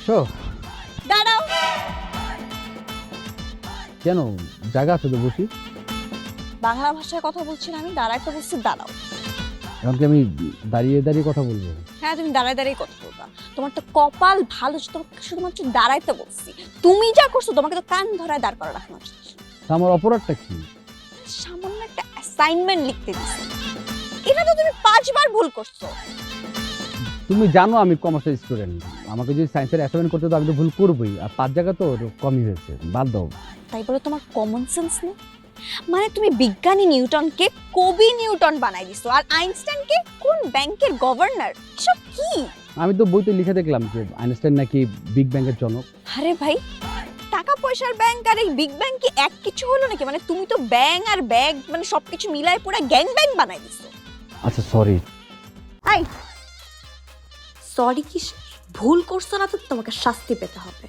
আসছো? দাঁড়াও। কেন, জায়গা আছে তো বসি। বাংলা ভাষায় কথা বলছি না, আমি দাঁড়াইতে বলছি, দাঁড়াও। এখন কি আমি দাঁড়িয়ে দাঁড়িয়ে কথা বলবো? হ্যাঁ, তুমি দাঁড়ায় দাঁড়িয়ে কথা বলবা। তোমার তো কপাল ভালো যে তোমাকে শুধুমাত্র দাঁড়াইতে বলছি। তুমি যা করছো, তোমাকে তো কান ধরায় দাঁড় করা রাখনো উচিত। তা আমার অপরাধটা কি? সামান্য একটা অ্যাসাইনমেন্ট লিখতে দিছি, এটা তো তুমি 5 বার ভুল করছো। তুমি জানো আমি কমার্সের স্টুডেন্ট, আমাকে যদি সায়েন্সের অ্যাসাইনমেন্ট করতে তো আমি তো ভুল করবোই, আর 5 জায়গা তো কমই হয়েছে, বাদ দাও। তাই বলে তোমার কমন সেন্স নেই? মানে তুমি বিজ্ঞানী নিউটনকে কবি নিউটন বানাই দিছো, আর আইনস্টাইনকে কোন ব্যাংকের গভর্নর। এসব কি? আমি তো বইতে লিখে দেখলাম যে আইনস্টাইন নাকি বিগ ব্যাংয়ের জনক। আরে ভাই, টাকা পয়সার ব্যাংক আর এই বিগ ব্যাংক কি এক কিছু হলো নাকি? মানে তুমি তো ব্যাং আর ব্যাগ মানে সবকিছু মিলাই পুরো গ্যাং ব্যাং বানাই দিছো। আচ্ছা সরি। আই সরি কি? ভুল করছো না তো তোমাকে শাস্তি পেতে হবে।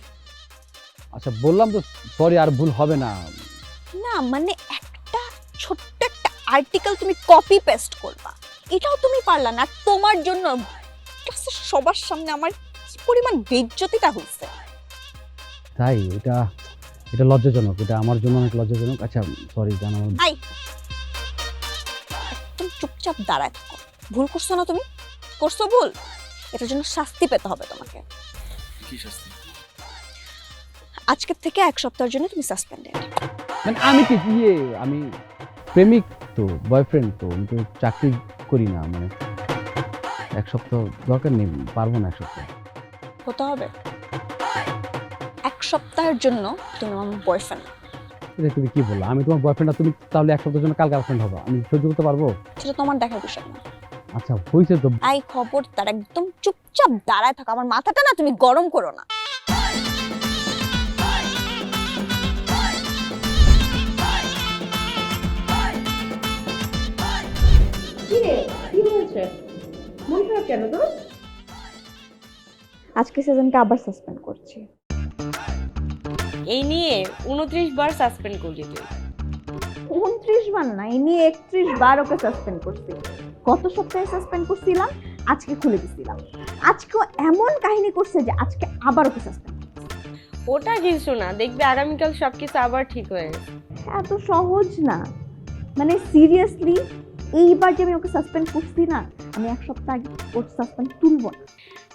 আচ্ছা বললাম তো সরি, আর ভুল হবে না। না মানে একটা ছোট্ট একটা আর্টিকেল তুমি কপি পেস্ট করবা, এটাও তুমি পারলা না। তোমার জন্য ক্লাসের সবার সামনে আমার কি পরিমাণ বেইজ্জতিটা হইছে। তাই এটা এটা লজ্জাজনক, এটা আমার জন্য অনেক লজ্জাজনক। আচ্ছা সরি জানো। আই একদম চুপচাপ দাঁড়ায় থাকো। ভুল করছো না তুমি? করছো ভুল, এটার জন্য শাস্তি পেতে হবে তোমাকে। কি শাস্তি? আজকের থেকে 1 সপ্তাহের জন্য তুমি সাসপেন্ডেড। মানে আমি কি আমি প্রেমিক তো, বয়ফ্রেন্ড তো, আমি তো চাকরি করি না। মানে 1 সপ্তাহ দরকার নেই, পারবো না 1 সপ্তাহ। হতে হবে 1 সপ্তাহের জন্য তুমি আমার বয়ফ্রেন্ড। এটা তুমি কি বললা? আমি তোমার বয়ফ্রেন্ড, আর তুমি তাহলে 1 সপ্তাহের জন্য কাল গার্লফ্রেন্ড হবা, আমি সহ্য করতে পারবো? সেটা তোমার দেখার বিষয় না। আচ্ছা হয়েছে তো। আই খবর তার একদম চুপচাপ দাঁড়ায় থাকো। আমার মাথাটা না তুমি গরম করো না। আজকে সেজনকে আবার সাসপেন্ড করছি। এই নিয়ে 29 বার সাসপেন্ড করলি তুই। 29 বার না, এই নিয়ে 31 বার ওকে সাসপেন্ড করছি। গত সপ্তাহে সাসপেন্ড করছিলাম, আজকে খুলে দিছিলাম। আজকেও এমন কাহিনী করছে যে আজকে আবার ওকে সাসপেন্ড। ওটা কিছু না, দেখবি আগামীকাল সবকিছু আবার ঠিক হয়ে গেছে। এত সহজ না, মানে সিরিয়াসলি এইবার যে আমি ওকে সাসপেন্ড করছি না, আমি 1 সপ্তাহ আগে ওর সাসপেন্ড তুলব না।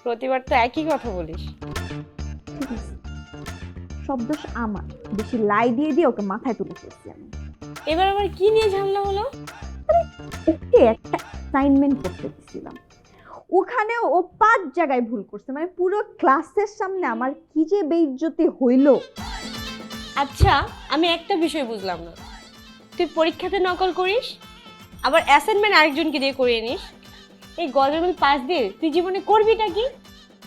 প্রতিবার তো একই কথা বলিস। ঠিক আছে, সব দোষ আমার। বেশি লাই দিয়ে দিয়ে ওকে মাথায় তুলে ফেলছি আমি। এবার আবার কি নিয়ে ঝামেলা হলো? ওকে একটা অ্যাসাইনমেন্ট করতে দিয়েছিলাম, ওখানে ও 5 জায়গায় ভুল করছে। মানে পুরো ক্লাসের সামনে আমার কি যে বেইজ্জতি হইলো। আচ্ছা আমি একটা বিষয় বুঝলাম না, তুই পরীক্ষাতে নকল করিস, আবার অ্যাসাইনমেন্ট আরেকজনকে দিয়ে করিয়ে নিস। এই গজল পাস দিয়ে তুই জীবনে করবিটা কি?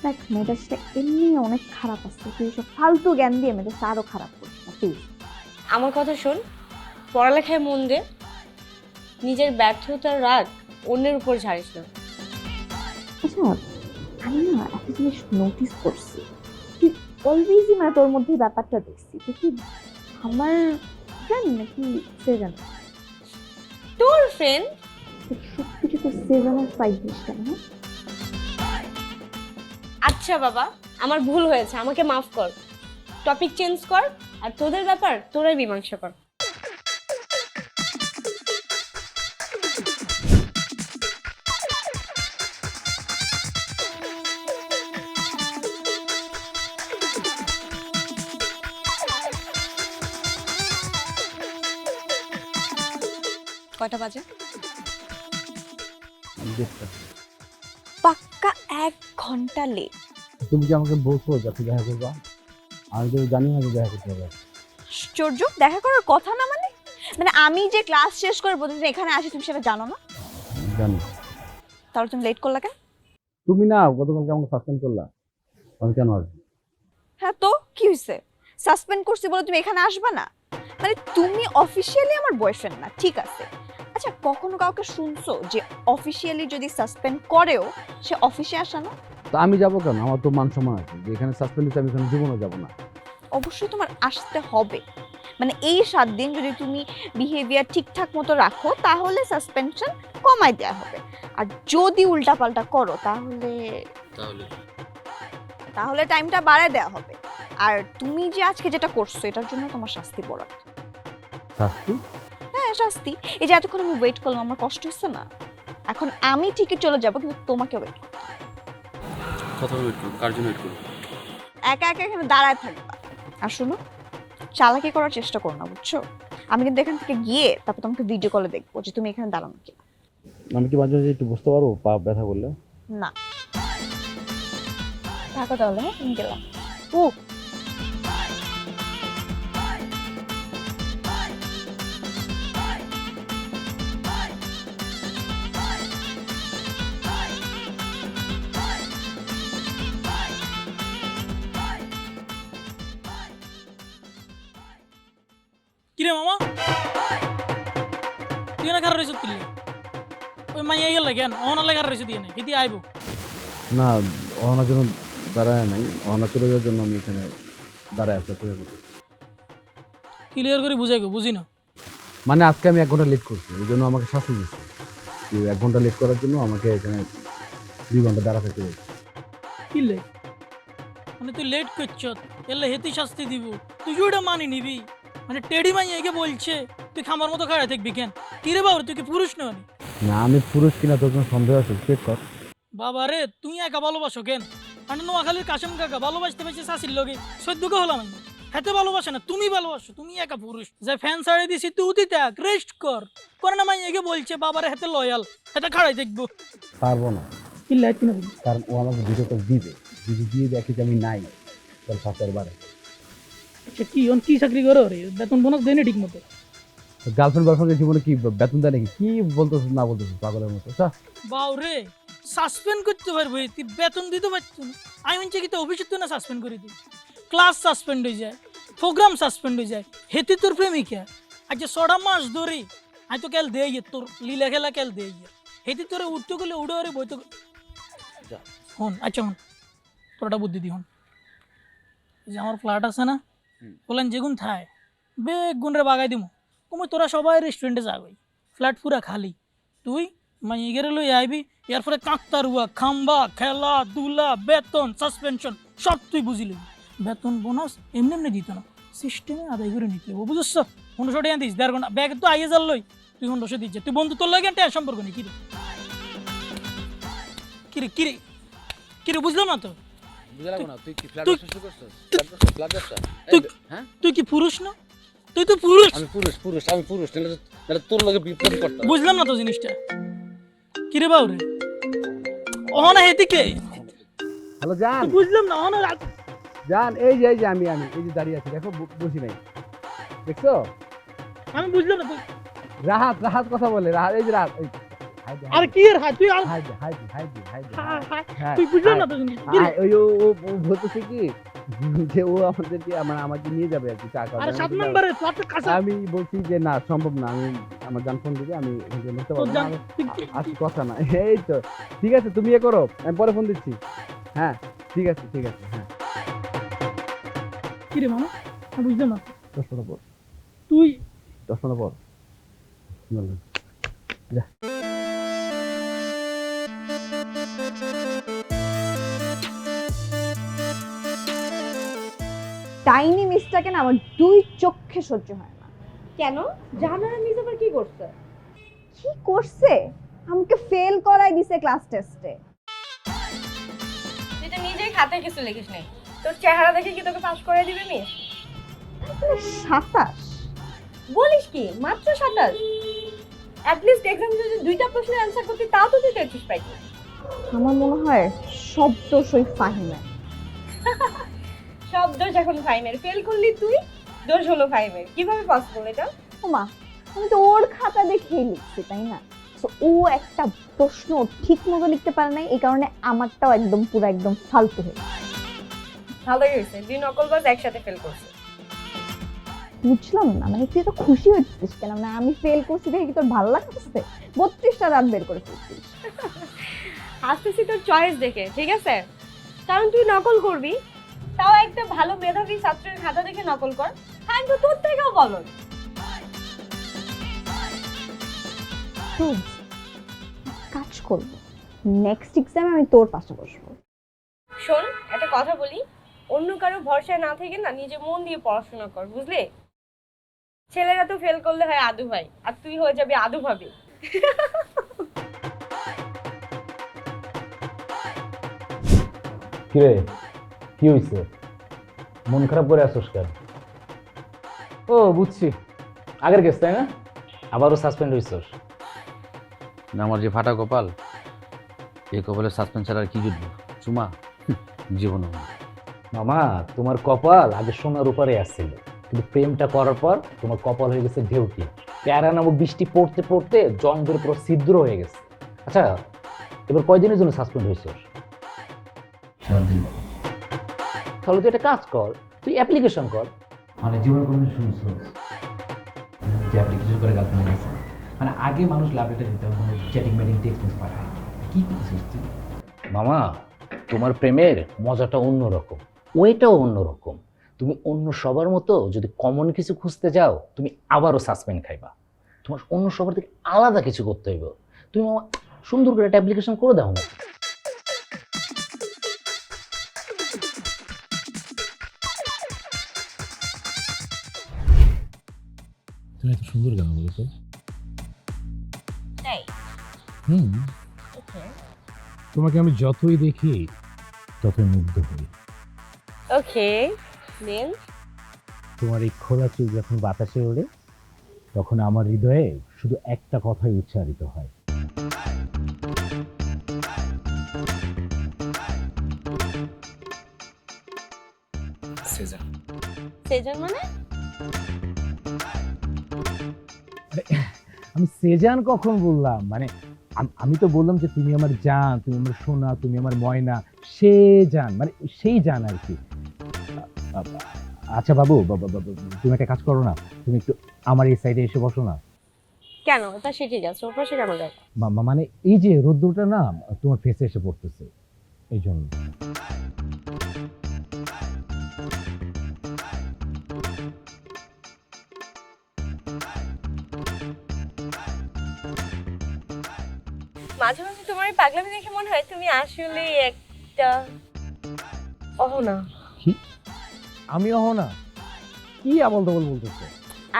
দেখ, মেজাজটা এমনি অনেক খারাপ আছে, তুই সব ফালতু জ্ঞান দিয়ে মেজাজটা আরো খারাপ করিস না প্লিজ। আমার কথা শোন, পড়ালেখায় মন দে, নিজের ব্যর্থতার রাগ অন্যের উপর ঝাড়িস না। আচ্ছা, আমি না একটা জিনিস নোটিস করছি, তুই অলওয়েজই মানে তোর মধ্যে ব্যাপারটা দেখছি, তুই কি আমার ফ্রেন্ড নাকি সেভেন? তোর ফ্রেন্ড? সব কিছু তো 7 আর 5 দিস কেন? আচ্ছা বাবা, আমার ভুল হয়েছে, আমাকে মাফ কর। টপিক চেঞ্জ কর, আর তোদের ব্যাপার তোরাই মীমাংসা কর। কয়টা বাজে? পাক্কা 1 ঘন্টা লেট। তুমি কি আমাকে বলছো যাতে দেখা করবা? আমি তো জানি না যে দেখা করতে হবে। আশ্চর্য, দেখা করার কথা না? মানে মানে আমি যে ক্লাস শেষ করে প্রতিদিন এখানে আসি, তুমি সেটা জানো না? জানি। তাহলে তুমি লেট করলা কেন? তুমি না গতকালকে আমাকে সাসপেন্ড করলা, আমি কেন আসবো? হ্যাঁ তো কি হয়েছে? সাসপেন্ড করছি বলে তুমি এখানে আসবা না? মানে তুমি অফিশিয়ালি আমার বয়ফ্রেন্ড না, ঠিক আছে। আচ্ছা, কখনো কাউকে শুনছো যে অফিশিয়ালি যদি সাসপেন্ড করেও সে অফিসে আসে না? তো আমি যাবো কেন? আমার তো মান সম্মান আছে, যে এখানে সাসপেন্ড হচ্ছে আমি এখানে জীবনও যাবো না। অবশ্যই তোমার আসতে হবে। মানে এই 7 দিন যদি তুমি বিহেভিয়ার ঠিকঠাক মতো রাখো তাহলে সাসপেনশন কমাই দেওয়া হবে। আর যদি উল্টাপাল্টা করো তাহলে তাহলে তাহলে টাইমটা বাড়ায় দেওয়া হবে। আর তুমি যে আজকে যেটা করছো এটার জন্য তোমার শাস্তি পড়া। শাস্তি? হ্যাঁ শাস্তি। এই যে এতক্ষণ আমি ওয়েট করলাম, আমার কষ্ট হচ্ছে না? এখন আমি ঠিকই চলে যাবো, কিন্তু তোমাকে ওয়েট করতে হবে। কথা ওয়েট করব, কার জন্য ওয়েট করব? একা একা এখানে দাঁড়ায় থাকবা। আর শুনো, চালাকি করার চেষ্টা করো না, বুঝছো? আমি কিন্তু এখান থেকে গিয়ে তারপর তোমাকে ভিডিও কলে দেখবো যে তুমি এখানে দাঁড়ানো কি। আমি কি মাঝে মাঝে একটু বুঝতে পারবো পা ব্যথা করলে? না থাকো তাহলে, হ্যাঁ আমি গেলাম। ও কিরে মামা, তুই না খারাপ রয়েছ কিনলে ওই মাইয়া গেল কেন অনালে খারাপ রয়েছে দিয়ে কেদি আইব? না, অহনার জন্য দাঁড়ায় নাই, অহনা চলে যাওয়ার জন্য আমি এখানে দাঁড়ায় আছি। ক্লিয়ার করে বুঝাই গো, বুঝি না। মানে আজকে আমি 1 ঘন্টা লেট করছি, এই জন্য আমাকে শাস্তি দিচ্ছে। 1 ঘন্টা লেট করার জন্য আমাকে এখানে 2 ঘন্টা দাঁড়া থাকতে হয়েছে। কিনলে মানে তুই লেট করছ, এলে হেতি শাস্তি দিব, তুই ওটা মানি নিবি? মানে টেডি মাইয়া একে বলছে তুই খামার মতো খাড়া থাকবি কেন? কিরে বাবু, তুই কি পুরুষ নয়? না, আমি পুরুষ কিনা তোর কোনো সন্দেহ আছে? চেক কর। বাবা রে, তুই একা ভালোবাসো কেন? মানে নোয়াখালীর কাশেম কাকা ভালোবাসতে পেয়েছে শাসির লগে, সদ্যকে হলাম আমি। হাতে ভালোবাসে না, তুমি ভালোবাসো, তুমি একা পুরুষ। যে ফ্যান ছাড়ে দিছি তুই উঠি থাক, রেস্ট কর। করে না মাইয়াকে বলছে বাবারে হাতে লয়াল, হাতে খাড়াই দেখবো। পারবো না, কারণ ও আমাকে ভিডিও কল দিবে, যদি দিয়ে দেখে যে আমি নাই, তাহলে শাস্তির বাড়ে। আচ্ছা কি কি চাকরি করো রে? বেতন বোনাস দেয় না ঠিক মতো? গার্লফ্রেন্ড বয়ফ্রেন্ডের জীবনে কি বেতন দেয় নাকি? কি বলতেছ না বলতেছ পাগলের মতো? বাউ রে, সাসপেন্ড করতে পারবো, তুই বেতন দিতে পারছো না? আমি মনে কি তো অফিসে তো না সাসপেন্ড করে দিই, ক্লাস সাসপেন্ড হয়ে যায়, প্রোগ্রাম সাসপেন্ড হয়ে যায়, হেতি তোর প্রেমিকা। আচ্ছা 6 মাস ধরে আমি তো কেল দেই তোর লীলা খেলা কেল দেই, হেতি তোরে উঠতে গেলে উড়ে আরে বইতে হন। আচ্ছা হন, তোরটা বুদ্ধি দি হন। যে আমার ফ্ল্যাট আছে না, বলেন যেগুন থায় বেগুন রে বাগাই দিমু, তুমি তোরা সবাই রেস্টুরেন্টে যাবি, ফ্ল্যাট পুরা খালি। তুই মাইগেরে লই আইবি, এরপরে কাকতারুয়া খাম্বা খেলা দুলা বেতন সাসপেনশন সব তুই বুঝিলি। বেতন বোনাস এমনি এমনি দিত না, সিস্টেমে আদায় করে নিতে হবে, বুঝছ? 1500 টাকা দিস, 1.5 ঘন্টা ব্যাগ তো আইয়ে যার লই, তুই 1500 দিচ্ছে। তুই বন্ধু তোর লাগে একটা সম্পর্ক নেই। কিরে কিরে কিরে কিরে বুঝলাম না তো। তুই কি পুরুষ না? তুই তো পুরুষ। আমি পুরুষ, নাহলে তোর লগে বিপ্লব করতাম। বুঝলাম না তো জিনিসটা। কিরে বাউরে, অহনা হেতিকে হ্যালো জান, বুঝলাম না। অহনা জান, এই যে আমি এই যে দাঁড়িয়ে আছি, দেখো বসি নাই, দেখছো? আমি বুঝলাম না। তুই রাহাত কথা বলে, রাহাত, এই যে রাহাত। আর কি এর হাই তুই আর হাই তুই বুঝলাম না তো জিনিস। ওই ও বলতেছে কি যে ও আমাদেরকে আমাকে নিয়ে যাবে আর কি চা খাওয়া। আরে 7 নম্বরে ফ্ল্যাটের কাছে। আমি বলছি যে না, সম্ভব না, আমি আমার জান ফোন দিবে, আমি নিতে পারবো না। আজকে কথা না। এই তো ঠিক আছে, তুমি এ করো, আমি পরে ফোন দিচ্ছি। হ্যাঁ ঠিক আছে হ্যাঁ। কি রে মামা, আমি বুঝলাম না। 10 মিনিট পর। তুই 10 মিনিট পর যা। টাইনি মিসটাকে না আমার 2 চোখে সহ্য হয় না। কেন? জাহানারা মিস আবার কি করছে? কি করছে? আমাকে ফেল করাই দিছে ক্লাস টেস্টে। তুই তো নিজেই খাতায় কিছু লিখিস নাই, তোর চেহারা দেখে কি তোকে পাস করে দিবে মিস? 27 বলিস কি? মাত্র 27? অ্যাটলিস্ট এক্সাম যদি 2টা প্রশ্নের অ্যানসার করতে তাও তো তুই 33 পাইতি। আমার মনে হয় সব দোষ ওই ফাহিমের। সব দোষ এখন ফাইমের। ফেল করলি তুই, দোষ হলো ফাইমের। কিভাবে পসিবল এটা? ওমা, আমি তো ওর খাতা দেখেই লিখছি, তাই না? তো ও একটা প্রশ্ন ঠিক মতো লিখতে পারে নাই, এই কারণে আমারটাও পুরো একদম ফালতু হয়ে গেছে। ভালোই হয়েছে, 2 নকলবাজ একসাথে ফেল করছে। বুঝলাম না, মানে তুই তো খুশি হচ্ছিস কেন? না আমি ফেল করছি দেখে কি তোর ভালো লাগতেছে? 32টা দাঁত বের করে ফেলছিস। আসতেছি তোর চয়েস দেখে, ঠিক আছে? কারণ তুই নকল করবি, তাও একটা ভালো মেধাবী ছাত্রের খাতা দেখে নকল কর। হ্যাঁ, তো তোর থেকেও বলো। কাজ করবো, নেক্সট এক্সামে আমি তোর পাশে বসবো। শোন, একটা কথা বলি, অন্য কারো ভরসায় না থেকে না নিজে মন দিয়ে পড়াশোনা কর, বুঝলে? ছেলেরা তো ফেল করলে হয় আদু ভাই, আর তুই হয়ে যাবি আদু ভাবি। কিরে, কি হইছে? মন খারাপ করে আসোস কেন? ও বুঝছি, আগের কেস তাই না? আবারও সাসপেন্ড হইছস? না, আমার যে ফাটা কপাল, এই কপালে সাসপেন্স ছাড়া আর কি জুটবে? চুমা জীবন। মামা, তোমার কপাল আগে সোনার উপরে আসছিল, কিন্তু প্রেমটা করার পর তোমার কপাল হয়ে গেছে ঢেউটি। প্যারা নামক বৃষ্টি পড়তে পড়তে জঙ্গের পুরো ছিদ্র হয়ে গেছে। আচ্ছা, এবার কয়দিনের জন্য সাসপেন্ড হইছস? তাহলে তুই একটা কাজ কর, তুই অ্যাপ্লিকেশন কর। মানে জীবন কোনো শুনছিস যে অ্যাপ্লিকেশন করে গার্লফ্রেন্ড গেছে, মানে আগে মানুষ লাভ লেটার দিতে হবে, চ্যাটিং ম্যাটিং টেক্সট মেসেজ পাঠায়। কি করছিস তুই? মামা, তোমার প্রেমের মজাটা অন্যরকম, ওইটাও অন্যরকম। তুমি অন্য সবার মতো যদি কমন কিছু খুঁজতে যাও, তুমি আবারও সাসপেন্ড খাইবা। তোমার অন্য সবার থেকে আলাদা কিছু করতে হইব। তুমি মামা সুন্দর করে একটা অ্যাপ্লিকেশন করে দাও না। তুমি এত সুন্দর কেন বলছো? তাই? তোমাকে আমি যতই দেখি ততই মুগ্ধ হই। ওকে, দেন তোমার এই খোলা চুল যখন বাতাসে ওড়ে, তখন আমার হৃদয়ে শুধু একটা কথাই উচ্চারিত হয়, সেজান। সেজন মানে? আমি সেজান কখন বললাম? মানে আমি তো বললাম যে তুমি আমার জান, তুমি আমার সোনা, তুমি আমার ময়না, সে জান, মানে সেই জান আর কি। আচ্ছা বাবু, তুমি একটা কাজ করো না, তুমি একটু আমার এই সাইডে এসে বসো না। কেন? তা সে ঠিক আছে, ওর পাশে কেন যাবে? মানে এই যে রোদ্দুরটা না তোমার ফেসে এসে পড়তেছে, এই জন্য। মাঝে মাঝে তোমার এই পাগলামি দেখে মনে হয় তুমি আসলে একটা অহনা। কি? আমি অহনা? কি আবল তাবল বলতেছে?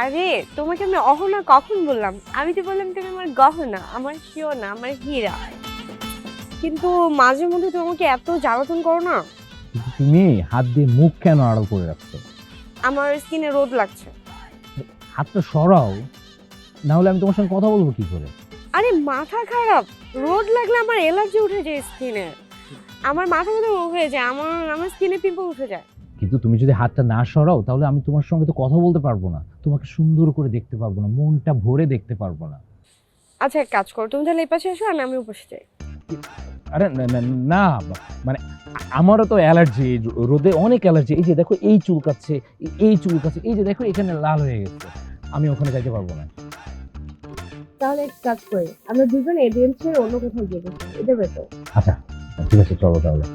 আরে তোমাকে আমি অহনা কখন বললাম? আমি তো বললাম তুমি আমার গহনা, আমার শিওনা, আমার হীরা। কিন্তু মাঝে মধ্যে তুমি আমাকে এত জ্বালাতন করো না। কিন্তু তুমি হাত দিয়ে মুখ কেন আড়াল করে রাখছো? আমার স্কিনে রোদ লাগছে। হাতটা সরাও, না হলে আমি তোমার সঙ্গে কথা বলবো কি করে? আরে মাথা খারাপ, রোদ লাগলে আমার অ্যালার্জি উঠে যায় স্কিনে, আমার মাথা ব্যথা হয়ে যায়, আমার স্কিনে পিম্পল উঠে যায়। কিন্তু তুমি যদি হাতটা না সরাও, তাহলে আমি তোমার সঙ্গে তো কথা বলতে পারবো না, তোমাকে সুন্দর করে দেখতে পারবো না, মনটা ভরে দেখতে পারবো না। আচ্ছা এক কাজ করো, তুমি তাহলে এই পাশে এসো আর আমি ওই পাশে যাই। আরে না, মানে আমারও তো অ্যালার্জি, রোদে অনেক অ্যালার্জি। এই যে দেখো এই চুলকাচ্ছে, এই চুলকাচ্ছে, এই যে দেখো এখানে লাল হয়ে গেছে, আমি ওখানে যাইতে পারবো না। তাহলে এক কাজ করি, আমরা দুজন এডিএম ছেড়ে অন্য কোথাও গিয়ে বসি, এটা বেটার। আচ্ছা ঠিক আছে, চলো তাহলে।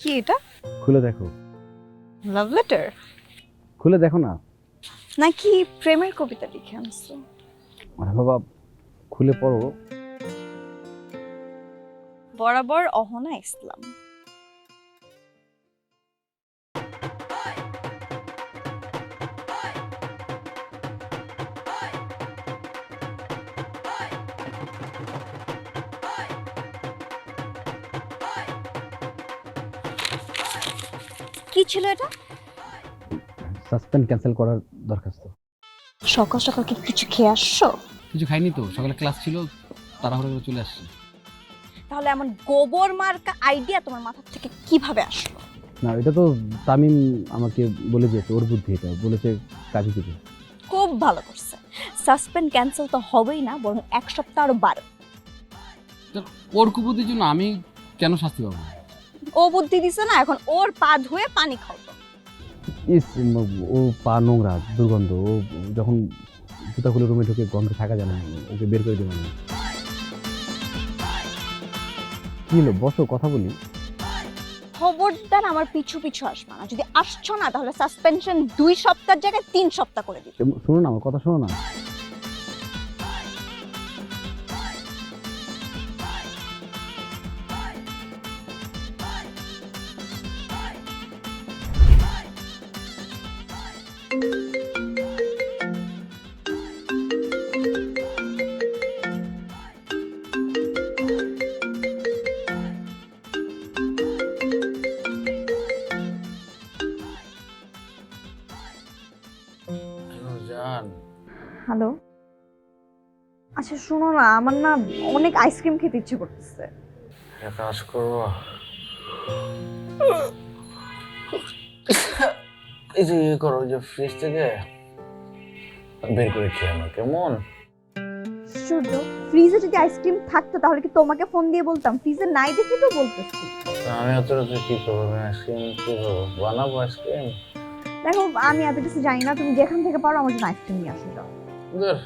কি এটা? খুলে দেখো, লাভ লেটার খুলে দেখো না। নাকি প্রেমের কবিতা লিখে আনছো? আরে বাবা, খুলে পড়ো। বরাবর অহনা ইসলাম। কি ছিল এটা? সাসপেন্ড ক্যান্সেল করার দরখাস্ত। সকাল সকাল কি কিছু খেয়ে আসছো? কিছু খাইনি তো, সকালে ক্লাস ছিল, তাড়াহুড়ো করে চলে আসছি। তাহলে এমন গোবর মার্কা আইডিয়া তোমার মাথা থেকে কিভাবে আসলো? না, এটা তো তামিম আমাকে বলে দিয়েছে, ওর বুদ্ধি এটা, বলেছে কাজে দিবে। খুব ভালো করছে। সাসপেন্ড ক্যান্সেল তো হবেই না, বরং এক সপ্তাহ আরো বাড়ো। ওর কুবুদ্ধির জন্য আমি কেন শাস্তি পাবো? ও বুদ্ধি দিছে না, এখন ওর পা ধুয়ে পানি খাও তো। ইস, ও পা নোংরা, দুর্গন্ধ। ও যখন জুতা খুলে রুমে ঢুকে গন্ধে থাকা যায় না, ওকে বের করে দেবেন। কি হলো, বসো, কথা বলি। খবর খবরদার আমার পিছু পিছু আসবা না, যদি আসছো না তাহলে সাসপেনশন 2 সপ্তাহের জায়গায় 3 সপ্তাহ করে দিই। শোনো না, আমার কথা শোনো না। জান হ্যালো, আচ্ছা শোনো না, আমার না অনেক আইসক্রিম খেতে ইচ্ছে করতেছে। এক কাজ করবো, এই যে ইয়ে করো, যে ফ্রিজ থেকে বের করে খেয়ে আনো, কেমন? সূর্য, ফ্রিজে যদি আইসক্রিম থাকতো তাহলে কি তোমাকে ফোন দিয়ে বলতাম? ফ্রিজে নাই দেখে তো বলতেছি। আমি অত রাতে কি করবো? আমি আইসক্রিম কি করবো? বানাবো আইসক্রিম? দেখো, আমি এত কিছু জানি না, তুমি যেখান থেকে পারো আমার জন্য আইসক্রিম নিয়ে আসো। যাও। ধর,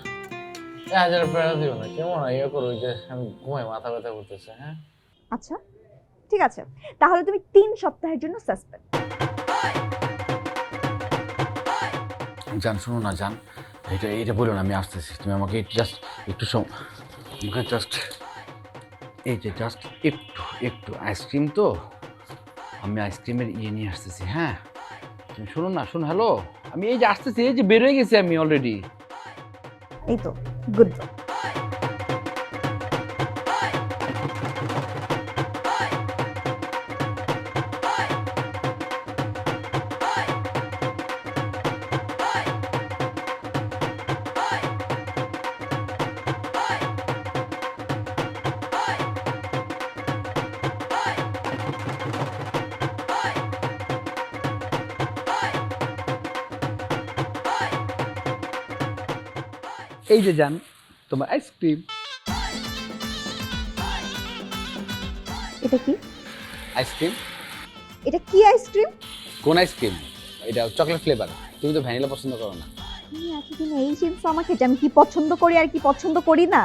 1000 প্যারা দিও না, কেমন? ইয়ে করো, ওই যে আমি ঘুমাই, মাথা ব্যথা করতেছে। হ্যাঁ আচ্ছা ঠিক আছে, তাহলে তুমি 3 সপ্তাহের জন্য সাসপেন্ড। জান শোনো না জান, এটা এটা বলো না, আমি আসতেছি, তুমি আমাকে জাস্ট একটু জাস্ট এই যে জাস্ট একটু একটু আইসক্রিম, তো আমি আইসক্রিমের ইয়ে নিয়ে আসতেছি। হ্যাঁ তুমি শোনো না, শোনো, হ্যালো, আমি এই যে আসতেছি, এই যে বের হয়ে গেছি আমি অলরেডি। এই তো গুড। এই যে জান তোমার আইসক্রিম। এটা কি? আইসক্রিম? এটা কি আইসক্রিম? কোন আইসক্রিম? এটা চকলেট ফ্লেভার, তুমি তো ভ্যানিলা পছন্দ করো না। তুমি এতদিন এই চিন্স আমাকে যে আমি কি পছন্দ করি আর কি পছন্দ করি না।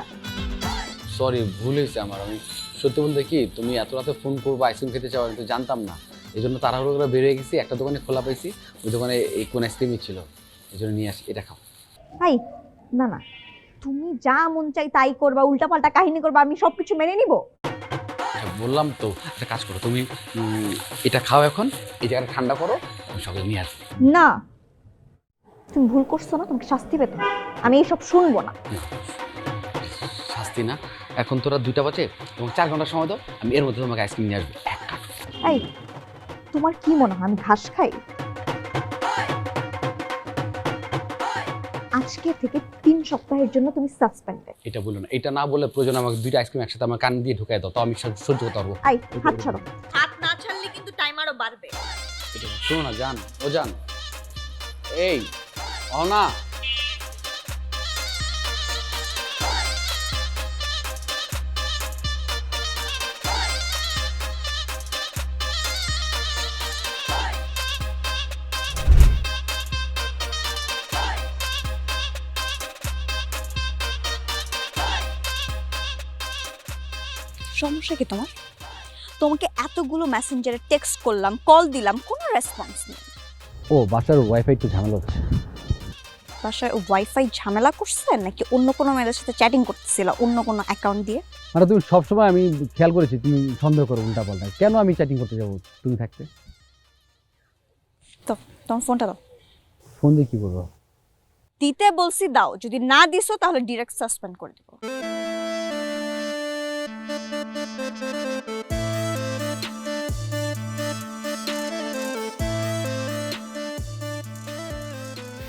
সরি, ভুল হয়েছে আমার। আমি সত্যি বলতে কি, তুমি এত রাতে ফোন করবো আইসক্রিম খেতে চাও, আমি তো জানতাম না। এই জন্য তাড়াহুড়ো করে বেরিয়ে গেছি, একটা দোকানে খোলা পাইছি, ওই দোকানে এই কোন আইসক্রিমই ছিল, এই জন্য নিয়ে আসি, এটা খাও। ভাই না না, তুমি যা মন চাই তাই করবা, উল্টাপাল্টা কাহিনী করবা, আমি সবকিছু মেনে নিব। আচ্ছা, বললাম তো, একটা কাজ করো তুমি, এটা খাও এখন, এই জায়গাটা ঠান্ডা করো, আমি সকালে নিয়ে আসবো। না, তুমি ভুল করছো না, তোমাকে শাস্তি পেতে হবে। আমি এইসব শুনবো না। শাস্তি না, এখন তোরা 2টা বাজে, তোমাকে 4 ঘন্টা সময় দাও, আমি এর মধ্যে তোমাকে আইসক্রিম নিয়ে আসবো, এক কাপ। এই, তোমার কি মনে হয় আমি ঘাস খাই? আজকে থেকে 3 সপ্তাহের জন্য তুমি সাসপেন্ডেড। এটা বলো না, এটা না বলে প্রয়োজন আমাকে 2টা আইসক্রিম একসাথে আমার কান দিয়ে ঢুকাই দাও, তো আমি সহ্য করতে পারবো। এই, হাত ছাড়ো। হাত না ছাড়লে কিন্তু টাইম আরো বাড়বে। এটা শোনো না জান, ও জান, এই না, সমস্যা কি তোমার? তোমাকে এতগুলো মেসেঞ্জারে টেক্সট করলাম, কল দিলাম, কোনো রেসপন্স নেই। ও বাসার ওয়াইফাই একটু ঝামেলা হচ্ছে। বাসায় ওয়াইফাই ঝামেলা করছে নাকি অন্য কোনো মেয়েদের সাথে চ্যাটিং করতেছিল অন্য কোনো অ্যাকাউন্ট দিয়ে? মানে তুমি সবসময়, আমি খেয়াল করেছি তুমি সন্দেহ করো উল্টা পাল্টা। কেন আমি চ্যাটিং করতে যাবো তুমি থাকতে? তো তোমার ফোনটা দাও। ফোন দিয়ে কি করবো? দিতে বলছি দাও, যদি না দিছো তাহলে ডিরেক্ট সাসপেন্ড করে দেবো।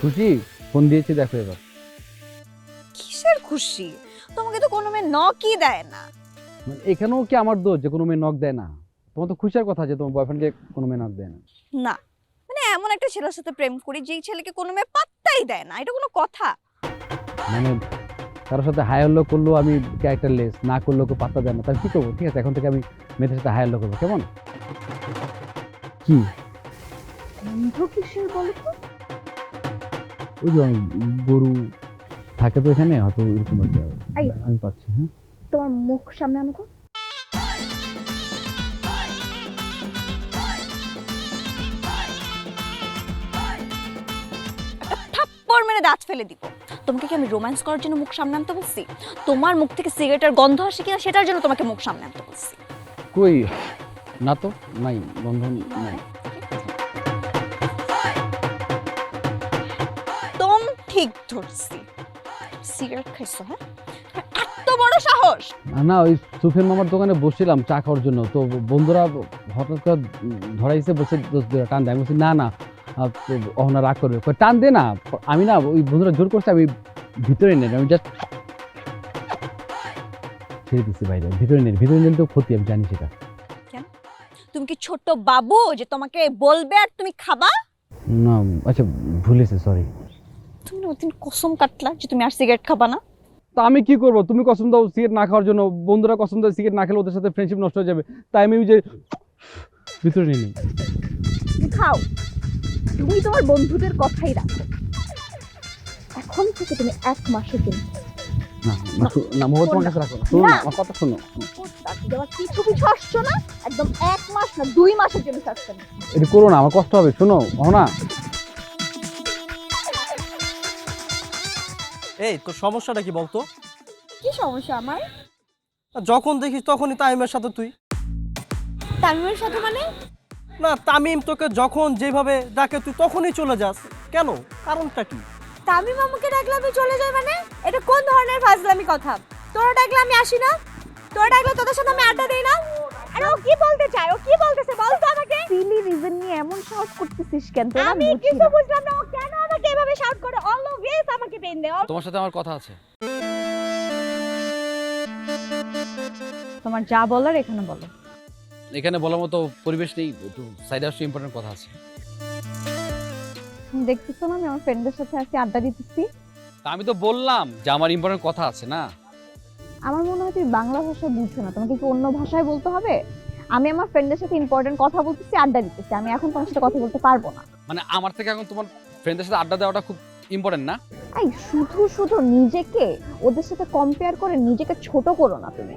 খুশি? ফোন দিয়েছি, দেখো এবার। কিসের খুশি? তোমাকে তো কোনো মেয়ে নকই দেয় না। মানে এখানেও কি আমার দোষ যে কোনো মেয়ে নক দেয় না? তোমার তো খুশির কথা যে তোমার বয়ফ্রেন্ডকে কোনো মেয়ে নক দেয় না। না মানে এমন একটা ছেলের সাথে প্রেম করি যেই ছেলেকে কোনো মেয়ে পাত্তাই দেয় না, এটা কোনো কথা? মানে কারোর সাথে হাই হল্লো করলেও আমি ক্যারেক্টারলেস, না করলেও কেউ পাত্তা দেয় না, তাহলে কি করবো? ঠিক আছে, এখন থেকে আমি মেয়েদের সাথে হাই হল্লো করবো, কেমন? কি বন্ধ কিসের বলো তো? ওই যে গরু থাকে তো এখানে, হয়তো এরকম আর কি। এই। আমি পাচ্ছি। হ্যাঁ, তোমার মুখ সামনে আনো তো। দাঁত ফেলে দিব। তোমাকে কি আমি রোম্যান্স করার জন্য মুখ সামনে আনতে বলছি? তোমার মুখ থেকে সিগারেটের গন্ধ আসে কিনা সেটার জন্য তোমাকে মুখ সামনে আনতে বলছি। কই না তো, নাই বন্ধন নাই। তোম ঠিক ধরছি, সিগারেট খাইছো? হ্যাঁ, এত বড় সাহস! না ওই সুফিয়ান মামার দোকানে বসছিলাম চা খাওয়ার জন্য, তো বন্ধুরা হঠাৎ করে ধরাইছে, বলছে টান দেয়। আমি বলছি না না, অহনা রাগ করবে, কই টান দে না। আমি না ওই বন্ধুরা জোর করছে, আমি ভিতরে নেই, আমি জাস্ট ছেড়ে দিচ্ছি বাইরে, ভিতরে নিলে তো ক্ষতি, আমি জানি সেটা। তুমি কি ছোট বাবু যে তোমাকে বলবে আর তুমি খাবা? না আচ্ছা ভুলেছে, সরি। তুমি না ওদিন কসম কাটলা যে তুমি আর সিগারেট খাবা না। তো আমি কি করব? তুমি কসম দাও সিগারেট না খাওয়ার জন্য, বন্ধুরা কসম দাও সিগারেট না খেলে ওদের সাথে ফ্রেন্ডশিপ নষ্ট হয়ে যাবে, তাই আমি যে ভিতরে নিয়ে নিই। খাও, তুমি তোমার বন্ধুদের কথাই রাখো। এখন থেকে তুমি 1 মাসের জন্য না না না, মোবাইল তোমার কাছে রাখো না, শোনো না আমার কথা, শোনো। কিছু কিছু আসছো না, একদম 1 মাস না 2 মাসের জন্য সাসপেন্ড। এটা করো না, আমার কষ্ট হবে, শোনো না। এই তোর সমস্যাটা কি বলতো? কি সমস্যা আমার? যখন দেখিস তখনই তামিমের সাথে তুই। তামিমের সাথে মানে? না তামিম তোকে যখন যেভাবে ডাকে তুই তখনই চলে যাস কেন? কারণটা কি? তামিম আমাকে ডাকলে আমি চলে যাই মানে? এটা কোন ধরনের ফাজলামি কথা? তোরা ডাকলে আমি আসি না? তোরা ডাকলে তোদের সাথে আমি আড্ডা দেই না? আরে ও কি বলতে চায়? ও কি বলতেছে বল তো আমাকে। সিলি রিজন নিয়ে এমন শাউট করতেছিস কেন? আমি কিছু বুঝলাম না, ও কেন আমাকে এভাবে শাউট করে? অলওয়েজ আমাকে পেন দেয়। তোমার সাথে আমার কথা আছে। তোমার যা বলার এখানে বলো। এখানে বলার মতো পরিবেশ নেই, একটু সাইডে আসলে ইম্পর্টেন্ট কথা আছে। তুমি দেখতেছো না আমি আমার ফ্রেন্ডদের সাথে আজকে আড্ডা দিতেছি? তা আমি তো বললাম যে আমার ইম্পর্টেন্ট কথা আছে না। আমার মনে হয় তুমি বাংলা ভাষা বুঝছো না, তোমাকে কি অন্য ভাষায় বলতে হবে? আমি আমার ফ্রেন্ডদের সাথে ইম্পর্টেন্ট কথা বলতেছি, আড্ডা দিতেছি, আমি এখন তোমার সাথে কথা বলতে পারবো না। মানে আমার থেকে এখন তোমার ফ্রেন্ডদের সাথে আড্ডা দেওয়াটা খুব ইম্পর্টেন্ট না? এই শুধু শুধু নিজেকে ওদের সাথে কম্পেয়ার করে নিজেকে ছোট করো না তুমি।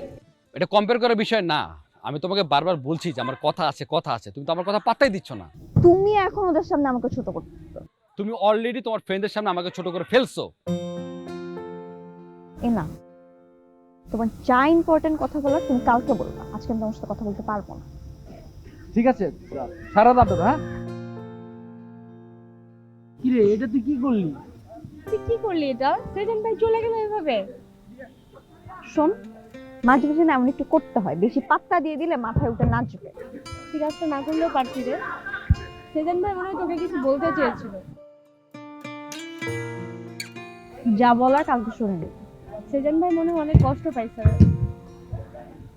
এটা কম্পেয়ার করার বিষয় না। আমি তোমাকে বারবার বলছি যে আমার কথা আছে, কথা আছে, তুমি তো আমার কথা পাত্তাই দিচ্ছ না। তুমি এখন ওদের সামনে আমাকে ছোট করতেছো। তুমি অলরেডি তোমার ফ্রেন্ডদের সামনে আমাকে ছোট করে ফেলছো। না, তোমার যা ইম্পর্টেন্ট কথা বলার তুমি কালকে বলবা, আজকে আমি তোমার সাথে কথা বলতে পারবো না। ঠিক আছে, সারা রাত। হ্যাঁ কি রে, এটা তুই কি করলি? তুই কি করলি এটা? সেজন ভাই চলে গেল এভাবে। শোন, মাঝে মাঝে না এমন একটু করতে হয়, বেশি পাত্তা দিয়ে দিলে মাথায় উঠে নাচবে। তুই কাজটা না করলেও পারতি রে। সেজন ভাই মনে হয় তোকে কিছু বলতে চেয়েছিল। যা বলার কালকে শুনে নেব। সেজন ভাই মনে হয় অনেক কষ্ট পাইছে রে।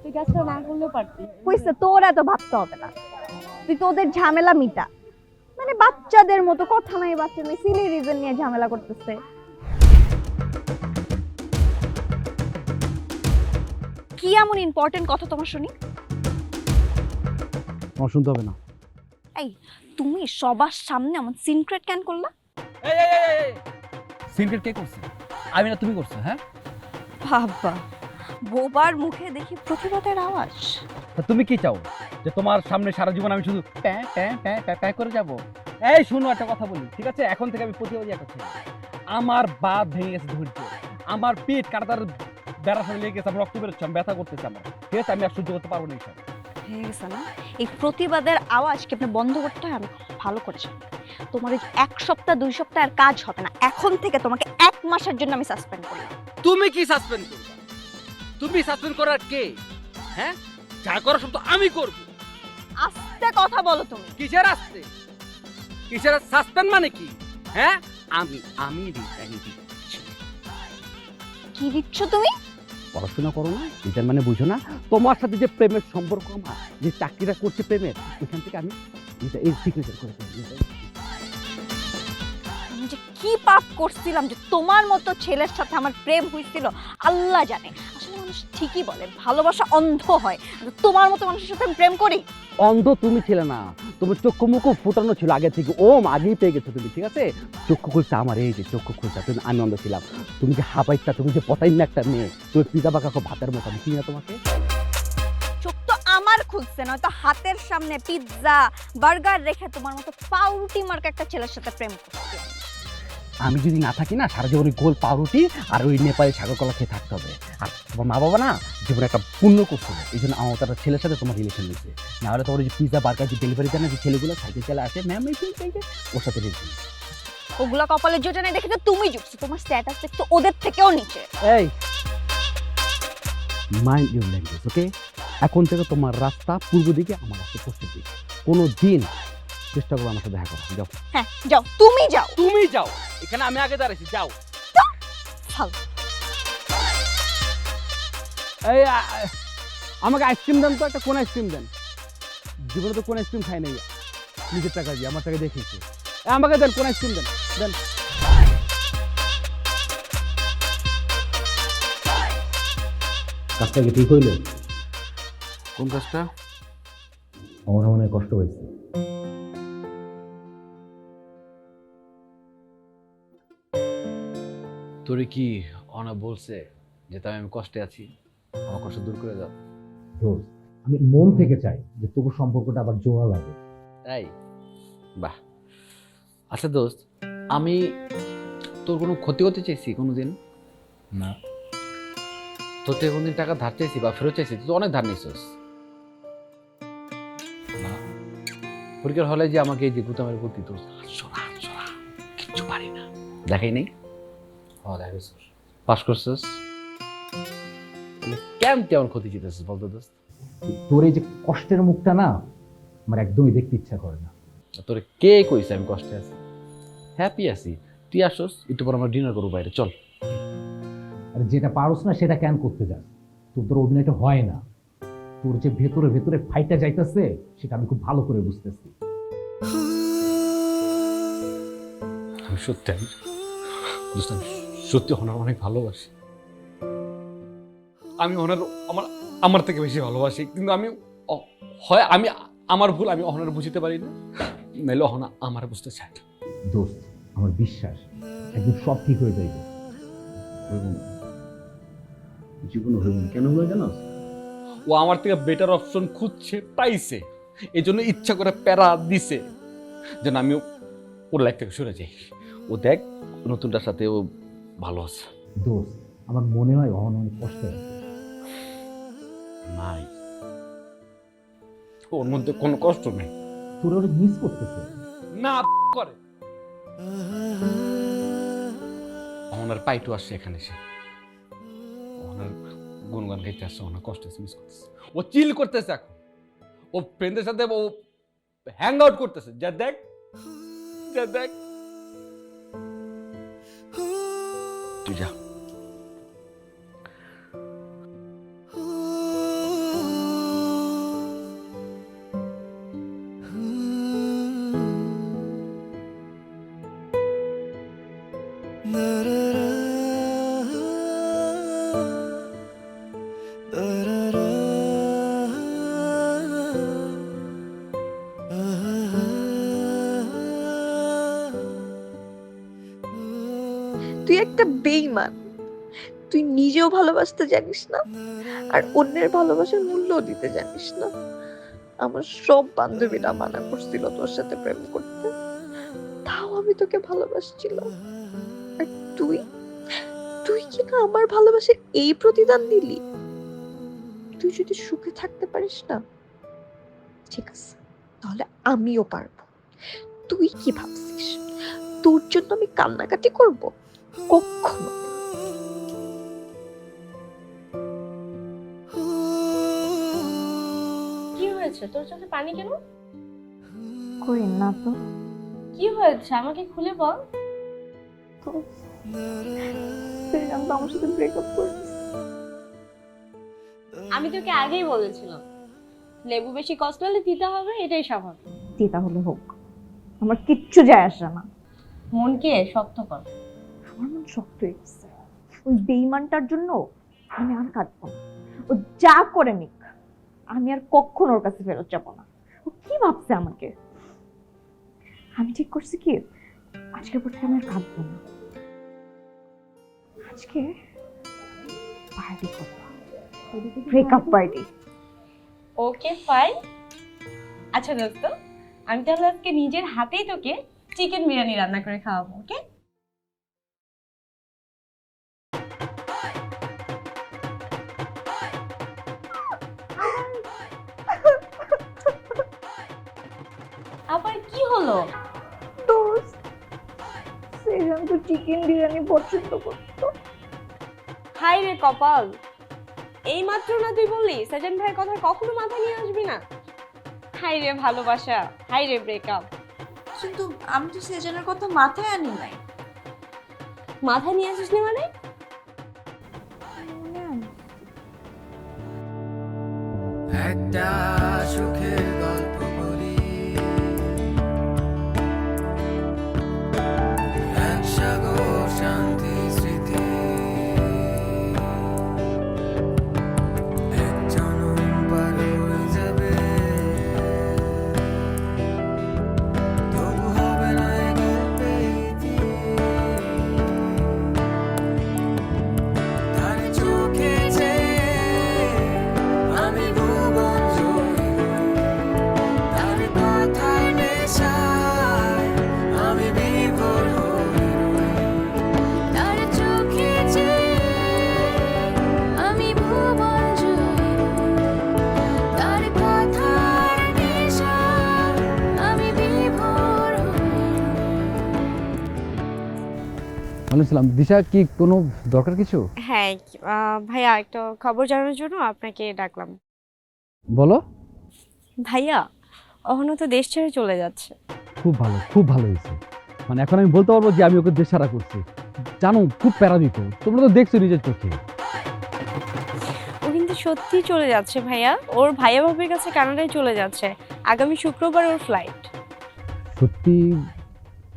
তুই কাজটা না করলেও পারতি। কইছে তোর এত ভাবতে হবে না, তুই তো ওদের ঝামেলা মিটা। মানে বাচ্চাদের মতো কথা নাই, বাচ্চা মেয়ে সিলি রিজন নিয়ে ঝামেলা করতেছে। কি এমন ইম্পর্টেন্ট কথা তোমার শুনি? আমার শুনতে হবে না। এই তুমি সবার সামনে এমন সিক্রেট কেন করলা? সিক্রেট কে করছে? আমি না, তুমি করছো? হ্যাঁ বাবা, বোবার মুখে দেখি প্রতিবাদের আওয়াজ। তা তুমি কি চাও, যে তোমার সামনে সারা জীবন আমি শুধু প্যাঁ প্যাঁ প্যাঁ প্যাঁ প্যাঁ করে যাবো? এই শোনো, একটা কথা বলি, ঠিক আছে? এখন থেকে আমি প্রতিবাদী একটা ছেলে। আমার বাদ ভেঙে গেছে ধৈর্য, আমার পেট কাটাতার বেড়া সরে লেগে গেছে, আমার রক্ত বেরোচ্ছে, আমি ব্যথা করতেছে আমার, ঠিক আছে? আমি আর সহ্য করতে পারবো না এইসব। হয়ে গেছে না? এই প্রতিবাদের আওয়াজকে আপনি বন্ধ করতে হয়, আমি খুব ভালো করে জানি। তোমার ওই 1 সপ্তাহ 2 সপ্তাহ আর কাজ হবে না। এখন থেকে তোমাকে 1 মাসের জন্য আমি সাসপেন্ড করলাম। তুমি কি সাসপেন্ড করবে? তুমি সাসপেন্ড করার কে? হ্যাঁ, যা করার সব তো আমি করব। আস্তে কথা বলো তুমি। কিসের আসছে? কিসের সাসপেন্ড মানে কি? হ্যাঁ, আমি রিজাইন দিচ্ছি। কি দিচ্ছ তুমি? পড়াশোনা করো না, এটার মানে বুঝো না? তোমার সাথে যে প্রেমের সম্পর্ক, আমার যে চাকরিটা করছে প্রেমের, এখান থেকে আমি এই সিগনেচার করে দিই। আমি যে কি পাপ করছিলাম যে তোমার মতো ছেলের সাথে আমার প্রেম হয়েছিল আল্লাহ জানে। আসলে মানুষ ঠিকই বলে ভালোবাসা অন্ধ হয়, তোমার মতো মানুষের সাথে আমি প্রেম করি? অন্ধ তুমি ছিলে না, তোমার চক্ষু মুখও ফুটানো ছিল আগে থেকে। আগেই পেয়ে গেছো তুমি, ঠিক আছে? চক্ষু খুলছে আমার, এই যে চক্ষু খুলছে তুমি, আমি অন্ধ ছিলাম। তুমি যে হাবাইটা, তুমি যে পতাই না একটা মেয়ে, তুমি পিতা বাঁকা ভাতের মতো, আমি চিনি না তোমাকে? চোখ তো আমার খুলছে, নয়তো হাতের সামনে পিৎজা বার্গার রেখে তোমার মতো পাউরুটি মার্কা একটা ছেলের সাথে প্রেম করছি। আমি যদি না থাকি না সারা জীবন ওই গোল পাউরুটি আর ওই নেপালি সাগর কলা খেয়ে থাকতে হবে। আর তোমার মা বাবা না জীবনে একটা পুণ্য করছিল, এই জন্য আমার একটা ছেলের সাথে তোমার রিলেশন দিয়েছে। না হলে তোমার ওই যে পিজা বার্গার যে ডেলিভারি দেয় না, যে ছেলেগুলো সাইকেল চালা আসে ম্যাম ওর সাথে রিলেশন। ওগুলা কপালের জোটে নাই দেখে তো তুমি জুটছো, তোমার স্ট্যাটাস একটু ওদের থেকেও নিচে। এই মাইন্ড ইউর ল্যাঙ্গুয়েজ, ওকে? এখন থেকে তোমার রাস্তা পূর্ব দিকে, আমার রাস্তা পশ্চিম দিকে। কোনো দিন চেষ্টা করবো আমার সাথে দেখা করা। যাও হ্যাঁ যাও, তুমি যাও। তুমি যাও, এখানে আমি আগে দাঁড়াইছি, যাও। ফালতু। এই আমাকে আইসক্রিম দেন তো, একটা কোন আইসক্রিম দেন। জীবনে তো কোন আইসক্রিম খাই নাই, নিজের টাকা দিয়ে, আমার টাকা দেখেছি। আমাকে দেন, কোন আইসক্রিম দেন, দেন। কাজটা কি ঠিক হইলো? কোন কাজটা? আমার মনে হয় কষ্ট হয়েছে। তোরে কি অনা বলছে যে তাই আমি কষ্টে আছি, আমার কষ্ট দূর করে দাও? দোস্ত, আমি মন থেকে চাই যে তোর সম্পর্কটা আবার জোড়া লাগে। তাই? বাহ। আচ্ছা দোস্ত, আমি তোর কোনো ক্ষতি করতে চাইছি কোনোদিন? না। তোর থেকে কোনদিন টাকা ধার চাইছি বা ফেরত চাইছি? তুই তো অনেক ধার নিছিস। না। পরীক্ষার হলে যে আমাকে এই যে গুতামের প্রতি তোর কিচ্ছু পারি না দেখাই নেই? দেখাইছিস। পাস করছিস, কেমন কেমন ক্ষতি চেতেছিস বলতো দোস্ত? তোর এই যে কষ্টের মুখটা না আমার একদমই দেখতে ইচ্ছা করে না। তোরে কে কইছে আমি কষ্টে আছি? হ্যাপি আছি। তুই আসোস, একটু পর আমরা ডিনার করবো বাইরে, চল। আর যেটা পারোস না সেটা কেন করতে যাস? তোর অভিনয়টা হয় না। তোর যে ভেতরে ভেতরে ফাইটটা যাইতেছে সেটা আমি খুব ভালো করে বুঝতেছি। আমি সত্যি দোস্ত, আমি সত্যি ওনার অনেক ভালোবাসি। আমি ওনার আমার থেকে বেশি ভালোবাসি, কিন্তু আমি হয় আমি আমার ভুল, আমি ওনার বুঝতে পারি না, নাইলে ওনা আমার বুঝতে চাই না। দোস্ত, আমার বিশ্বাস একদিন সব ঠিক হয়ে যাইবে। জীবনে হইব কেন হলো জানো? ও আমার থেকে বেটার অপশন খুঁজছে, পাইছে, এই জন্য ইচ্ছা করে প্যারা দিছে যেন আমি ওর লাইফ থেকে সরে যাই। ও দেখ নতুনটার সাথে ও ভালো আছে। দোস্ত, আমার মনে হয় অহন অনেক কষ্ট আছে। নাই, ওর মধ্যে কোনো কষ্ট নেই। তোর অনেক মিস করতেছে। না করে ওনার পাইটু আসছে এখানে, সে ওনার গুনগান গাইতে আসছে, ওনার কষ্ট মিস করতেছে। ও চিল করতেছে এখন, ও ফ্রেন্ডের সাথে ও হ্যাং আউট করতেছে। যা দেখ, যা দেখ, তুই যা। তুই একটা বেঈমান, তুই নিজেও ভালোবাসতে জানিস না আর অন্যের ভালোবাসার মূল্যও দিতে জানিস না। আমার সব বান্ধবীরা মানা করছিল তোর সাথে প্রেম করতে, তাও আমি তোকে ভালোবাসছিলাম। আর তুই তুই কি না আমার ভালোবাসার এই প্রতিদান দিলি? তুই যদি সুখে থাকতে পারিস না, ঠিক আছে, তাহলে আমিও পারবো। তুই কি ভাবছিস তোর জন্য আমি কান্নাকাটি করব? কখনো। কি হয়েছে, তোর চোখে পানি কেন? কই না তো। কি হয়েছে আমাকে খুলে বল। আমার সাথে ব্রেকআপ করিস। আমি তোকে আগেই বলেছিলাম লেবু বেশি কষ্ট হলে দিতে হবে, এটাই স্বাভাবিক। দিতা হলে হোক, আমার কিচ্ছু যায় আসে না। মনকে শক্ত কর। আমার মন শক্ত হয়ে গেছে। ওই বেঈমানটার জন্য আমি আর কাঁদবো না। ও যা করে নিক, আমি আর কখনো ওর কাছে ফেরত যাবো না। ও কি ভাবছে আমাকে? আমি ঠিক করছি কি, আজকের পর থেকে আমি আর কাঁদবো না। আজকে পার্টি করবো, ব্রেকআপ পার্টি। Okay fine. আচ্ছা দোস্ত, আমি তাহলে আজকে নিজের হাতেই তোকে চিকেন বিরিয়ানি রান্না করে খাওয়াবো, ওকে? সেজন তো চিকেন বিরিয়ানি পছন্দ করতো। হাই রে কপাল, এই মাত্র না তুই বললি সেজন ভাইয়ের কথা কখনো মাথায় নিয়ে আসবি না। হাই রে ভালোবাসা, হাই রে ব্রেকআপ। কিন্তু আমি তো সেজনের কথা মাথায় আনি নাই। মাথায় নিয়ে আসিস নি মানে? একটা সুখের গল্প বলি, এক সাগর শান্তি স্মৃতি, এক জনম পার হয়ে যাবে, তবু হবে না এ গল্পে ইতি। তার চোখে যে আমি ভুবন জয়ী, তার কথায় নেশায় আমি বিভোর হয়ে রই। তার চোখে যে আমি ভুবন জয়ী, তার কথায় নেশায় আমি বিভোর হয়ে রই। বলেছিলাম দিশা, কি কোনো দরকার কিছু? হ্যাঁ ভাইয়া, একটা খবর জানানোর জন্য আপনাকে ডাকলাম। বলো। ভাইয়া অহনো তো দেশ ছেড়ে চলে যাচ্ছে। খুব ভালো, খুব ভালো হয়েছে। মানে এখন আমি বলতে পারবো যে আমি ওকে দেশ ছাড়া করছি। জানো, খুব প্যারা দিত, তোমরা তো দেখছো নিজের চোখে। ও কিন্তু সত্যি চলে যাচ্ছে ভাইয়া, ওর ভাইয়া ভাবির কাছে কানাডায় চলে যাচ্ছে। আগামী শুক্রবার ওর ফ্লাইট। সত্যি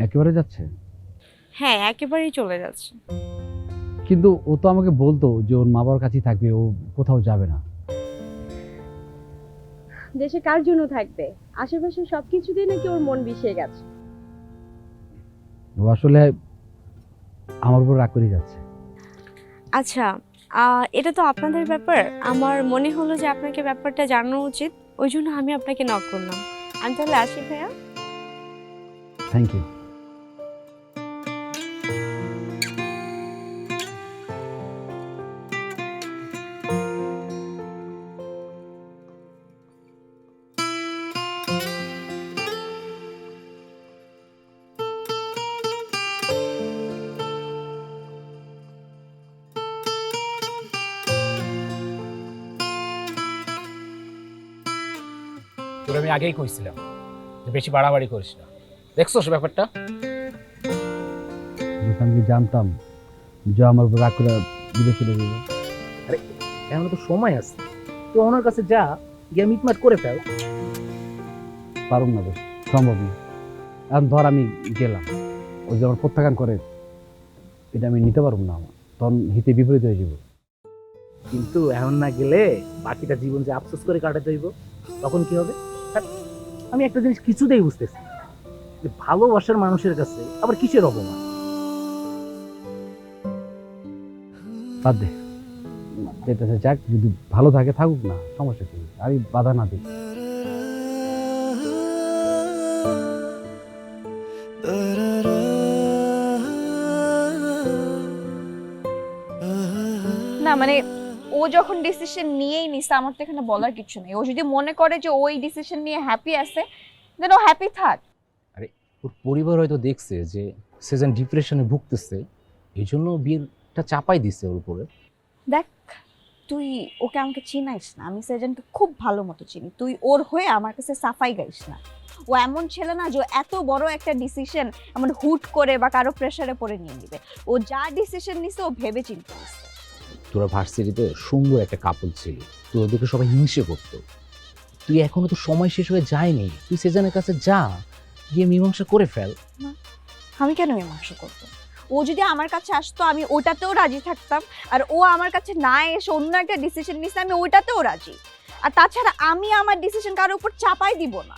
একেবারে যাচ্ছে? হ্যাঁ একেবারেই চলে যাচ্ছে। কিন্তু ও তো আমাকে বলতো যে ওর মা বাবার কাছেই থাকবে, ও কোথাও যাবে না। দেশে কার জন্য থাকবে? আশেপাশে সবকিছুতেই নাকি ওর মন বিষিয়ে গেছে। ও আসলে আমার উপর রাগ করে যাচ্ছে। আচ্ছা এটা তো আপনাদের ব্যাপার, আমার মনে হলো যে আপনাকে ব্যাপারটা জানানো উচিত, ওই জন্য আমি আপনাকে নক করলাম। আমি তাহলে আসি ভাইয়া। Thank you. তোর আমি আগেই কইছিলাম যে বেশি বাড়াবাড়ি করিস না। দেখছো সে ব্যাপারটা? আমি কি জানতাম যে আমার উপর রাগ করে বিদেশ চলে যাবে? এখন তো সময় আছে, তুই ওনার কাছে যা, গিয়ে মিটমাট করে ফেল। পারুম না, সম্ভব না। এখন ধর আমি গেলাম, ও যে আমার প্রত্যাখ্যান করে, এটা আমি নিতে পারবো না। আমার তখন হিতে বিপরীত হয়ে যাব। কিন্তু এখন না গেলে বাকিটা জীবন যে আফসোস করে কাটাতে হইব, তখন কি হবে? আর আমি একটা জিনিস কিছুতেই বুঝতেছি না, যে ভালোবাসার মানুষের কাছে আবার কিসের অপমান? বাদ দে, যেটা যাক, যদি ভালো থাকে থাকুক না, সমস্যা কি? আমি বাধা না দিই। না মানে ও যখন ডিসিশন নিয়েই নিছে, আমার তো এখানে বলার কিছু নেই। ও যদি মনে করে যে ওই ডিসিশন নিয়ে হ্যাপি আছে, দেন ও হ্যাপি থাক। ওর পরিবার হয়তো দেখছে যে সেজন ডিপ্রেশনে ভুগতেছে, এই জন্য বিয়েটা চাপাই দিছে ওর উপরে। দেখ, তুই ওকে আমাকে চিনাইস না, আমি সেজনকে খুব ভালো মতো চিনি। তুই ওর হয়ে আমার কাছে সাফাই গাইস না। ও এমন ছেলে না যে এত বড় একটা ডিসিশন এমন হুট করে বা কারো প্রেসারে পড়ে নিয়ে নিবে। ও যা ডিসিশন নিছে ও ভেবে চিন্তে নিছে। তোরা ভার্সিটিতে সুন্দর একটা কাপল ছিলি, তো ওদেরকে সবাই হিংসে করতো। তুই এখনো তো সময় শেষ হয়ে যায়নি, তুই সেজনের কাছে যা, গিয়ে মীমাংসা করে ফেল। আমি কেন মীমাংসা করবো? ও যদি আমার কাছে আসতো আমি ওটাতেও রাজি থাকতাম, আর ও আমার কাছে না এসে অন্য একটা ডিসিশন নিছে আমি ওইটাতেও রাজি। আর তাছাড়া আমি আমার ডিসিশন কারোর উপর চাপাই দিব না।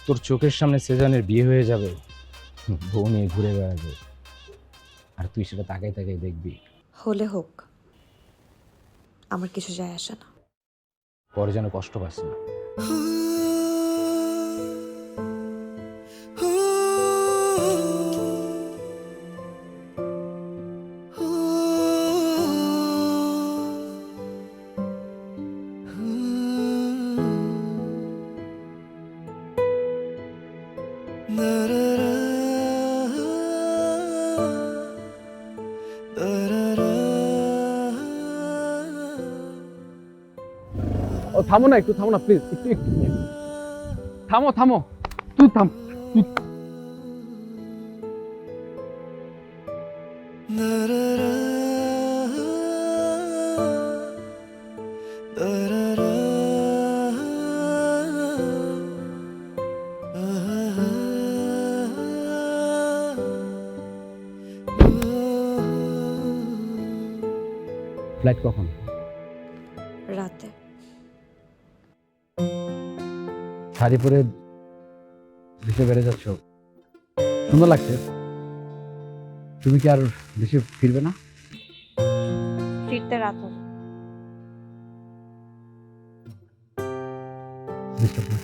তোর চোখের সামনে সেজানের বিয়ে হয়ে যাবে, বউ নিয়ে ঘুরে বেড়াবে, আর তুই সেটা তাকাই তাকাই দেখবি। হলে হোক, আমার কিছু যায় আসে না। পরে যেন কষ্ট পাস না। থামো না, একটু থামো না প্লিজ, একটু একটু থামো থামো, তুই থাম। ফ্লাইট কখন? রাতে। শাড়ি পরে দেশে বেড়ে যাচ্ছ, সুন্দর লাগছে। তুমি কি আর দেশে ফিরবে না? ফিরতে রাত হবে। Best of luck.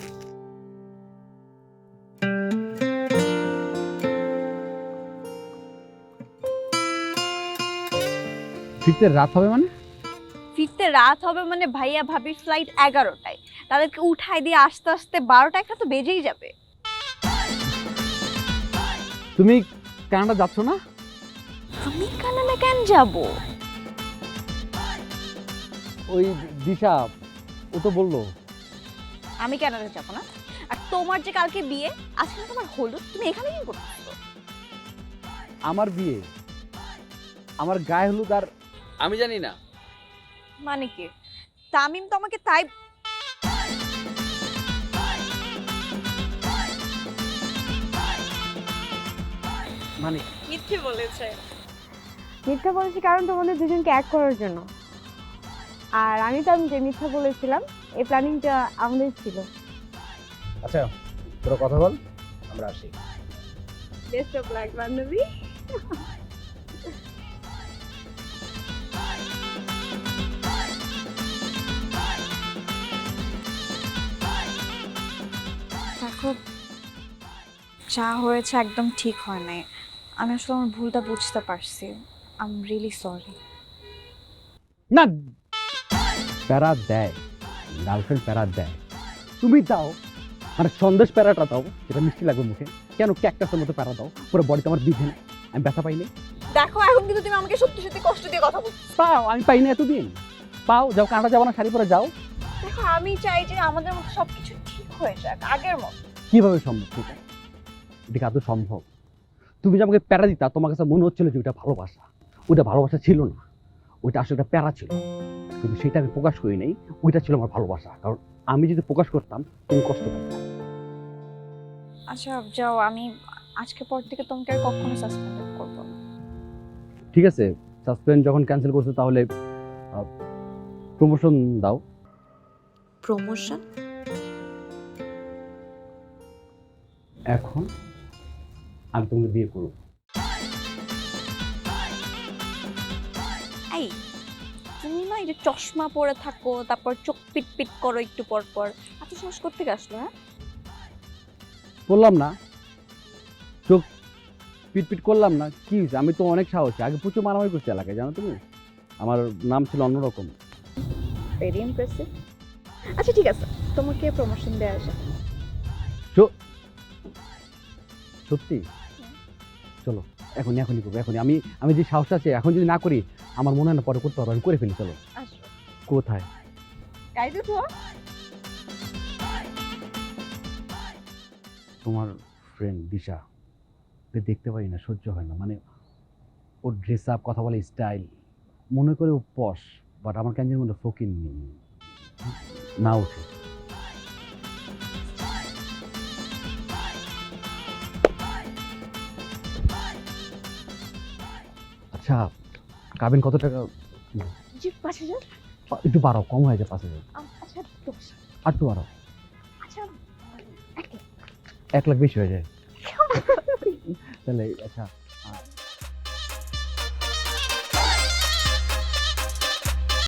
ফিরতে রাত হবে মানে? ফিরতে রাত হবে মানে ভাইয়া ভাবির ফ্লাইট 11টায়, তাদেরকে উঠাই দিয়ে আস্তে আস্তে 12টা একটা তো বেজেই যাবে। তুমি কানাডা যাচ্ছ না? আমি কানাডা কেন যাব? ওই দিশা, ও তো বললো। আমি কানাডা যাব না। আর তোমার যে কালকে বিয়ে, আজকে তোমার হলুদ, তুমি এখানে কি করছো? আমার বিয়ে, আমার গায়ে হলুদ, আর আমি জানি না মানে কি? তামিম তো আমাকে তাই মানে মিথ্যে বলেছে। মিথ্যা বলেছি কারণ তোমাদের দুজনকে এক করার জন্য। আর আমি তো যে মিথ্যা বলেছিলাম, এই প্ল্যানিংটা আমাদের ছিল। আচ্ছা তোরা কথা বল, আমরা আসি। বেস্ট অফ লাক বান্ধবী। দেখো, যা হয়েছে একদম ঠিক হয় নাই। আমি আসলে আমার ভুলটা বুঝতে পারছি। I am really sorry. না, প্যারা দেয়, গার্লফ্রেন্ড প্যারা দেয়, তুমি দাও। মানে সন্দেশ প্যারাটা দাও, যেটা মিষ্টি লাগবে মুখে। কেন ক্যাকটাসের মতো প্যারা দাও, পুরো বডিতে আমার বিধে না, আমি ব্যথা পাইনি। দেখো, এখন কিন্তু তুমি আমাকে সত্যি সত্যি কষ্ট দিয়ে কথা বলছো। পাও, আমি পাই না এতদিন। পাও, যাও কানাডা যাবো না, শাড়ি পরে যাও। দেখো, আমি চাই যে আমাদের মধ্যে সবকিছু ঠিক হয়ে যাক আগের মতো। কিভাবে সম্ভব? ঠিক আছে, এটা আদৌ সম্ভব? তুমি যে আমাকে প্যারা দিতা, তোমার কাছে মনে হচ্ছিল যে ওইটা ভালোবাসা। ওইটা ভালোবাসা ছিল না, ওইটা আসলে একটা প্যারা ছিল। কিন্তু সেটা আমি প্রকাশ করি নাই, ওইটা ছিল আমার ভালোবাসা। কারণ আমি যদি প্রকাশ করতাম, তুমি কষ্ট পেতে। আচ্ছা যাও, আমি আজকে পর থেকে তোমাকে আর কখনো সাসপেন্ড করব না। ঠিক আছে, সাসপেন্ড যখন ক্যান্সেল করছো তাহলে প্রমোশন দাও। প্রমোশন? এখন আমি তোমাকে বিয়ে করব। এই, তুমি না এই যে চশমা পরে থাকো, তারপর চোখ পিট পিট করো একটু পর পর, এত সাহস করতে আসলো? হ্যাঁ, বললাম না চোখ পিট পিট করলাম না, কি হয়েছে? আমি তো অনেক সাহসী, আগে প্রচুর মারামারি করছি এলাকায়, জানো তুমি। আমার নাম ছিল অন্যরকম। Very impressive. আচ্ছা ঠিক আছে, তোমাকে প্রমোশন দেওয়া আসে। সত্যি? চলো এখনই এখনই করবো, এখনই। আমি যে সাহস আছে, এখন যদি না করি আমার মনে হয় না পরে করতে পারবো। আমি করে ফেলি, চলো। আসো, কোথায়? গাইড উঠো। তোমার ফ্রেন্ড দিশা, ওকে দেখতে পারি না, সহ্য হয় না। মানে ওর ড্রেস আপ, কথা বলে স্টাইল, মনে করে ও পশ, বাট আমার কেন মধ্যে ফকির নেই না উঠে। আচ্ছা, কাবিন কত টাকা? জি 5000। একটু বাড়াও, কম হয়ে যায় 5000। আচ্ছা 10। আর একটু বাড়াও। আচ্ছা 1 লাখ বেশি হয়ে যায় তাহলে। আচ্ছা